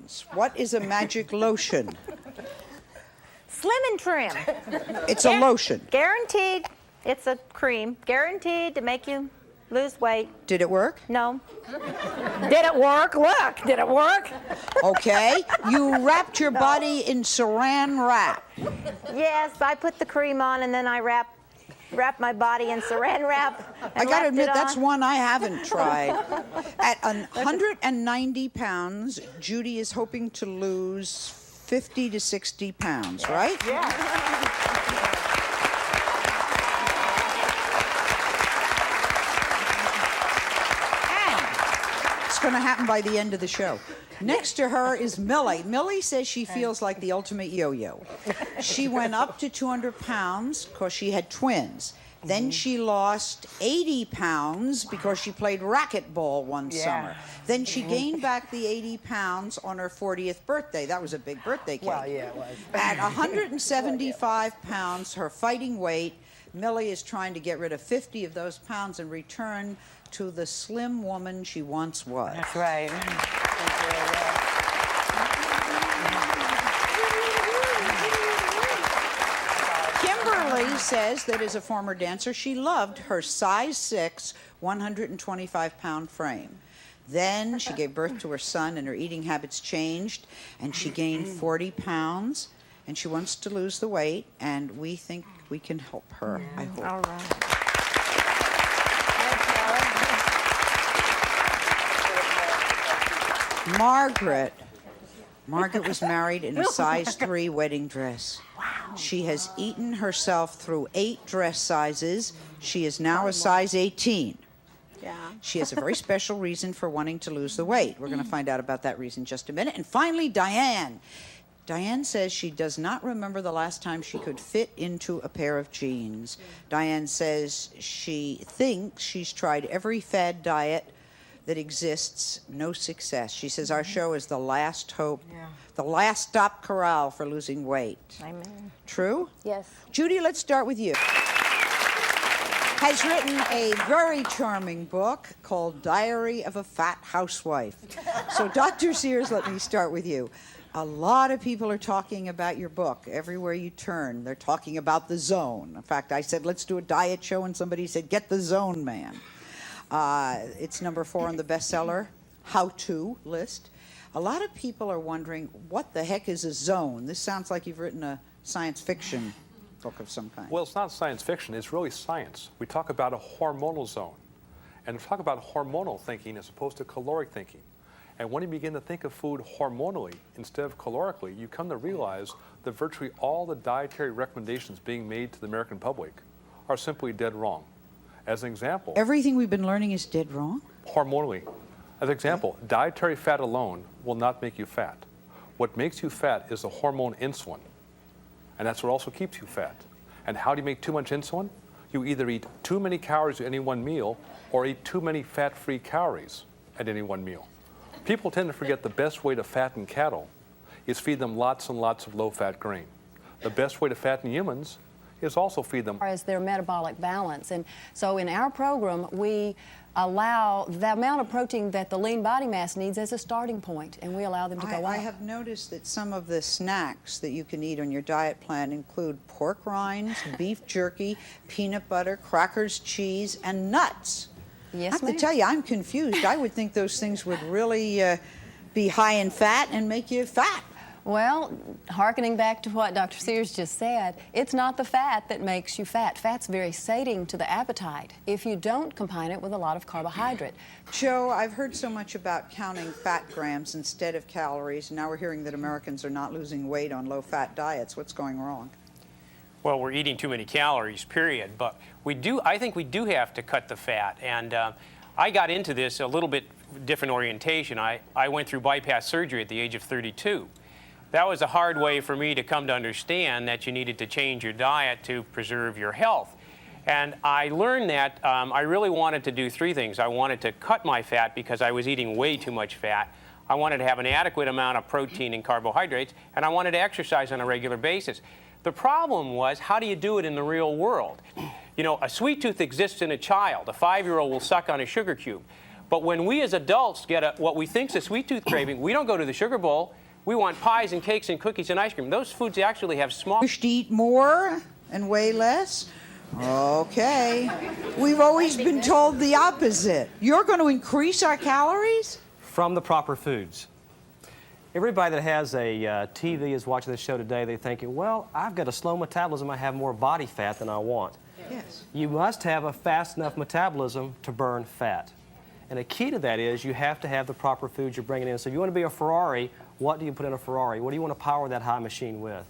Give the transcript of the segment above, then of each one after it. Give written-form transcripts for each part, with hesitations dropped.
pounds. What is a magic lotion? Slim and trim. It's a lotion. Guaranteed. It's a cream. Guaranteed to make you lose weight. Did it work? No. Did it work? Look, did it work? Okay. You wrapped your body in saran wrap. Yes, I put the cream on and then I wrap my body in saran wrap. I gotta admit, that's one I haven't tried. At 190 pounds, Judy is hoping to lose 50 to 60 pounds, right? Yeah. It's going to happen by the end of the show. Next to her is Millie. Millie says she feels like the ultimate yo-yo. She went up to 200 pounds because she had twins. Then she lost 80 pounds because she played racquetball one summer. Then she gained back the 80 pounds on her 40th birthday. That was a big birthday cake. Well, yeah, it was. At 175 pounds, her fighting weight, Millie is trying to get rid of 50 of those pounds and return to the slim woman she once was. That's right. Kimberly says that as a former dancer, she loved her size 6, 125-pound frame. Then she gave birth to her son and her eating habits changed and she gained 40 pounds and she wants to lose the weight and we think we can help her, I hope. All right. Margaret was married in a size 3 wedding dress. Wow. She has eaten herself through 8 dress sizes. She is now a size 18. Yeah. She has a very special reason for wanting to lose the weight. We're going to find out about that reason in just a minute. And finally, Diane. Diane says she does not remember the last time she could fit into a pair of jeans. Diane says she thinks she's tried every fad diet that exists, no success. She says our show is the last hope, the last stop corral for losing weight. Amen. True? Yes. Judy, let's start with you. Has written a very charming book called Diary of a Fat Housewife. So Dr. Sears, let me start with you. A lot of people are talking about your book. Everywhere you turn, they're talking about the zone. In fact, I said, let's do a diet show, and somebody said, get the zone man. It's number 4 on the bestseller how-to list. A lot of people are wondering, what the heck is a zone? This sounds like you've written a science fiction book of some kind. Well, it's not science fiction, it's really science. We talk about a hormonal zone. And we talk about hormonal thinking as opposed to caloric thinking. And when you begin to think of food hormonally instead of calorically, you come to realize that virtually all the dietary recommendations being made to the American public are simply dead wrong. As an example... Everything we've been learning is dead wrong? Hormonally. As an example, dietary fat alone will not make you fat. What makes you fat is the hormone insulin. And that's what also keeps you fat. And how do you make too much insulin? You either eat too many calories at any one meal or eat too many fat-free calories at any one meal. People tend to forget the best way to fatten cattle is feed them lots and lots of low-fat grain. The best way to fatten humans is also feed them as their metabolic balance. And so in our program, we allow the amount of protein that the lean body mass needs as a starting point, and we allow them to go up. I have noticed that some of the snacks that you can eat on your diet plan include pork rinds, beef jerky, peanut butter, crackers, cheese, and nuts. Yes, I have to tell you, I'm confused. I would think those things would really be high in fat and make you fat. Well, hearkening back to what Dr. Sears just said, it's not the fat that makes you fat. Fat's very sating to the appetite if you don't combine it with a lot of carbohydrate. Joe, I've heard so much about counting fat grams instead of calories. Now we're hearing that Americans are not losing weight on low-fat diets. What's going wrong? Well, we're eating too many calories, period. But I think we do have to cut the fat. And I got into this a little bit different orientation. I went through bypass surgery at the age of 32. That was a hard way for me to come to understand that you needed to change your diet to preserve your health. And I learned that I really wanted to do 3 things. I wanted to cut my fat because I was eating way too much fat. I wanted to have an adequate amount of protein and carbohydrates, and I wanted to exercise on a regular basis. The problem was, how do you do it in the real world? You know, a sweet tooth exists in a child. A 5-year-old will suck on a sugar cube. But when we as adults get what we think is a sweet tooth craving, we don't go to the sugar bowl. We want pies and cakes and cookies and ice cream. Those foods actually have small... Wish to eat more and weigh less? Okay. We've always been told the opposite. You're going to increase our calories? From the proper foods. Everybody that has a TV is watching this show today, they're thinking, well, I've got a slow metabolism, I have more body fat than I want. Yes. You must have a fast enough metabolism to burn fat. And the key to that is you have to have the proper foods you're bringing in. So if you want to be a Ferrari, what do you put in a Ferrari? What do you want to power that high machine with?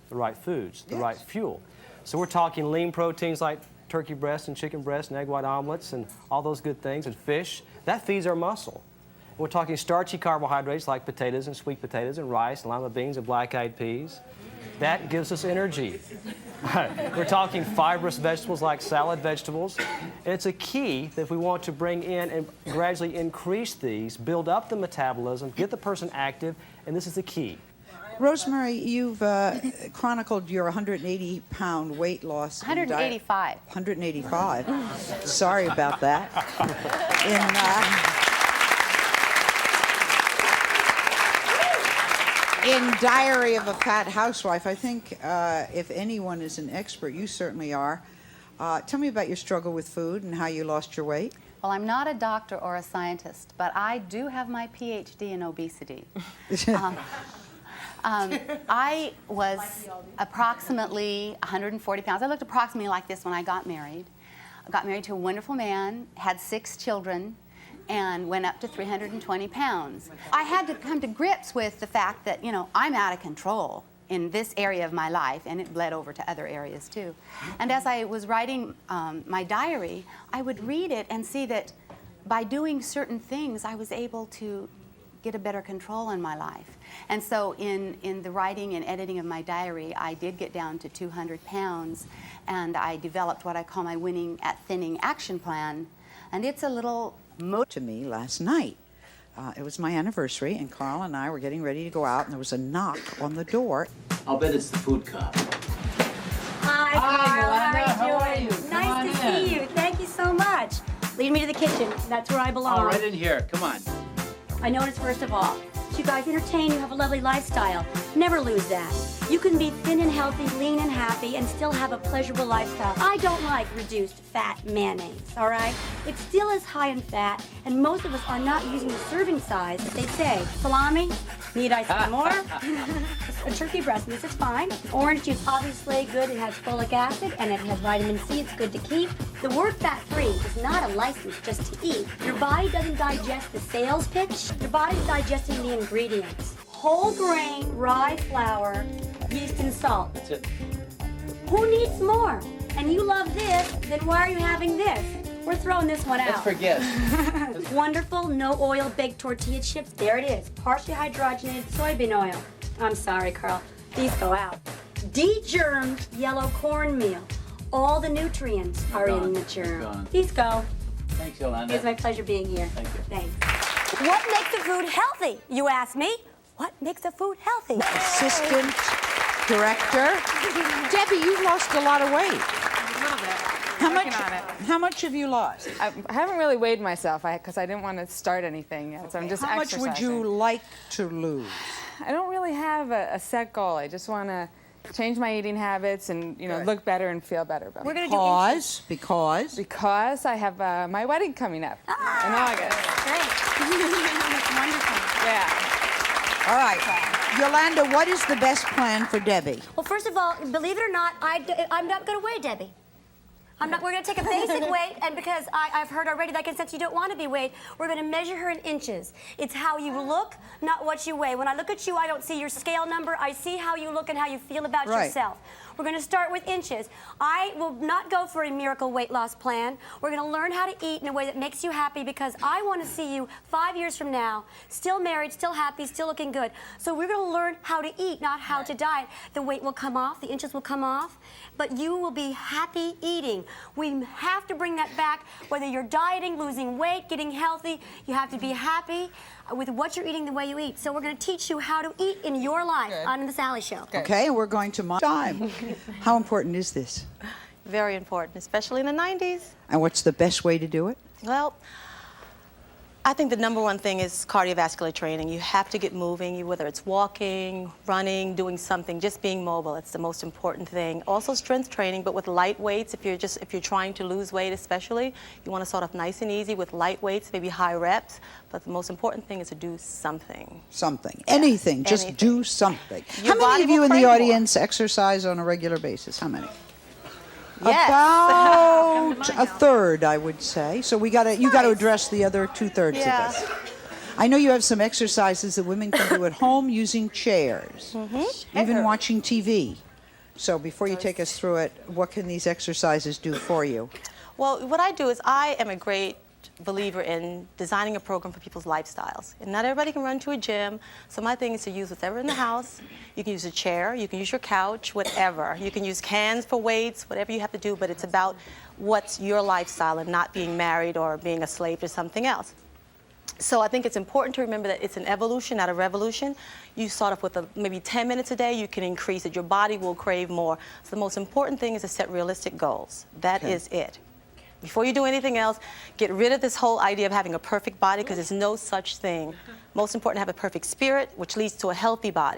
The right foods, the right fuel. So we're talking lean proteins like turkey breast and chicken breast and egg white omelets and all those good things, and fish. That feeds our muscle. We're talking starchy carbohydrates like potatoes and sweet potatoes and rice and lima beans and black-eyed peas. That gives us energy. We're talking fibrous vegetables like salad vegetables. And it's a key that if we want to bring in and gradually increase these, build up the metabolism, get the person active, and this is the key. Rosemary, you've chronicled your 180-pound weight loss. 185. 185. Sorry about that. In Diary of a Fat Housewife, I think if anyone is an expert, you certainly are. Tell me about your struggle with food and how you lost your weight. Well, I'm not a doctor or a scientist, but I do have my PhD in obesity. I was approximately 140 pounds. I looked approximately like this when I got married. I got married to a wonderful man, had 6 children, and went up to 320 pounds. I had to come to grips with the fact that, you know, I'm out of control in this area of my life, and it bled over to other areas too. And as I was writing my diary, I would read it and see that by doing certain things, I was able to get a better control in my life. And so in the writing and editing of my diary, I did get down to 200 pounds, and I developed what I call my Winning at Thinning action plan. And it's a little to me last night. It was my anniversary, and Carl and I were getting ready to go out, and there was a knock on the door. I'll bet it's the food cop. Hi, Carl. How are you doing? Nice to see you. Thank you so much. Lead me to the kitchen. That's where I belong. Oh, right in here. Come on. I noticed, first of all, you guys entertain, you have a lovely lifestyle. Never lose that. You can be thin and healthy, lean and happy, and still have a pleasurable lifestyle. I don't like reduced fat mayonnaise, all right? It still is high in fat, and most of us are not using the serving size that they say. Salami, need I say more? A turkey breast, this is fine. Orange juice, obviously good. It has folic acid, and it has vitamin C. It's good to keep. The word fat-free is not a license just to eat. Your body doesn't digest the sales pitch. Your body's digesting the ingredients. Whole grain, rye flour, yeast and salt. That's it. Who needs more? And you love this, then why are you having this? We're throwing this one out. Let's forget. Wonderful, no oil baked tortilla chips. There it is. Partially hydrogenated soybean oil. I'm sorry, Carl. These go out. De-germed yellow cornmeal. All the nutrients are in the germ. These go. Thanks, Yolanda. It's my pleasure being here. Thank you. Thanks. What makes the food healthy, you ask me? What makes the food healthy? Assistant director. Debbie, you've lost a lot of weight. A little bit. How much have you lost? I haven't really weighed myself because I didn't want to start anything yet, so I'm just How much exercising. would you like to lose? I don't really have a set goal. I just want to change my eating habits and look better and feel better about We're it. going to Because I have my wedding coming up in August. Great. That's wonderful. Yeah. All right. Yolanda, what is the best plan for Debbie? Well, first of all, believe it or not, I'm not going to weigh Debbie. We're going to take a basic weight, and because I've heard already that since you don't want to be weighed, we're going to measure her in inches. It's how you look, not what you weigh. When I look at you, I don't see your scale number. I see how you look and how you feel about yourself. We're going to start with inches. I will not go for a miracle weight loss plan. We're going to learn how to eat in a way that makes you happy, because I want to see you 5 years from now, still married, still happy, still looking good. So we're going to learn how to eat, not how to diet. The weight will come off, the inches will come off, but you will be happy eating. We have to bring that back. Whether you're dieting, losing weight, getting healthy, you have to be happy with what you're eating, the way you eat. So we're going to teach you how to eat in your life on The Sally Show. Okay, we're going to time. How important is this? Very important, especially in the 90s. And what's the best way to do it? Well, I think the number one thing is cardiovascular training. You have to get moving, whether it's walking, running, doing something, just being mobile. It's the most important thing. Also strength training, but with light weights. If you're trying to lose weight especially, you want to start off nice and easy with light weights, maybe high reps. But the most important thing is to do something. Something. Anything. Just anything. do something. Your How many body of you will in the crave more. audience exercise on a regular basis? How many? Yes. About a third, I would say. So you got to address the other 2/3 Yeah. of this. I know you have some exercises that women can do at home using chairs, even watching TV. So before you take us through it, what can these exercises do for you? Well, what I do is I am a great believer in designing a program for people's lifestyles. And not everybody can run to a gym, so my thing is to use whatever in the house. You can use a chair, you can use your couch, whatever. You can use cans for weights, whatever you have to do, but it's about what's your lifestyle and not being married or being a slave to something else. So I think it's important to remember that it's an evolution, not a revolution. You start off with maybe 10 minutes a day, you can increase it. Your body will crave more. So the most important thing is to set realistic goals. That is it. Before you do anything else, get rid of this whole idea of having a perfect body, because there's no such thing. Most important to have a perfect spirit, which leads to a healthy body.